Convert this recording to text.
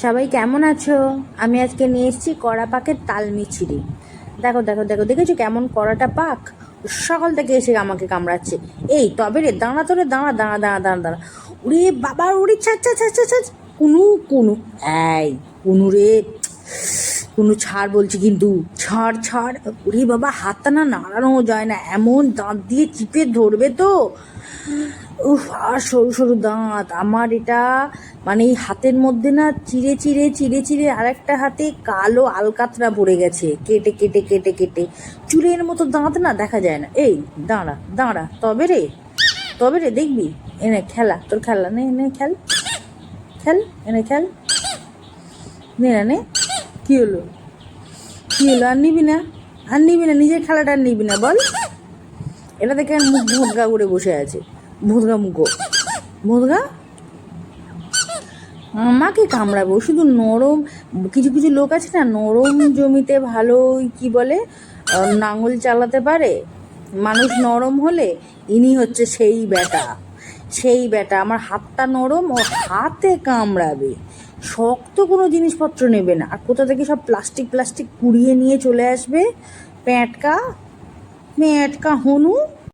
সবাই কেমন আছো? আমি আজকে নিয়ে এসেছি কড়া পাকের তাল মিছরি। দেখো দেখো দেখো, দেখেছো কেমন কড়াটা পাক? সকাল থেকে এসে আমাকে কামড়াচ্ছে। এই তবে রে, দাঁড়া তোরে, দাঁড়া দাঁড়া দাঁড়া দাঁড়া দাঁড়া। উড়ে বাবা, উড়ি ছাড় ছাড় ছাড় ছাড়। কুনু কুনু, এই কুনু রে, কুনু ছাড় বলছি কিন্তু, ছাড় ছাড়। উড়ি বাবা, হাতটা না নাড়ানো যায় না, এমন দাঁত দিয়ে চিপে ধরবে তো। উফ, আর সরু সরু দাঁত আমার এটা, মানে এই হাতের মধ্যে না চিড়ে চিড়ে চিড়ে চিড়ে আরেকটা হাতে কালো আলকাতরা পড়ে গেছে, কেটে কেটে কেটে কেটে। চুলের মতো দাঁত না দেখা যায় না। এই দাঁড়া দাঁড়া, তবে রে, তবে রে দেখবি। এনে খেলা, তোর খেলা নে, নে খেল, খেল এনে খেল, নে না নে। কি হলো, কি হলো, আর নিবি না? আর নিবি না, নিজের খেলাটা আর নিবি না বল? এটা দেখে মুখ ভোঁদগা করে বসে আছে, ভোঁদগা মুখো, ভোঁদগা। আমাকে কামড়াবো শুধু নরম। কিছু কিছু লোক আছে না, নরম জমিতে ভালো কি বলে, নাঙল চালাতে পারে। মানুষ নরম হলে ইনি হচ্ছে সেই বেটা, সেই বেটা। আমার হাতটা নরম, ও হাতে কামড়াবে। শক্ত কোনো জিনিসপত্র নেবে না, আর কোথা থেকে সব প্লাস্টিক প্লাস্টিক কুড়িয়ে নিয়ে চলে আসবে। প্যাঁটকা, প্যাঁটকা হনু।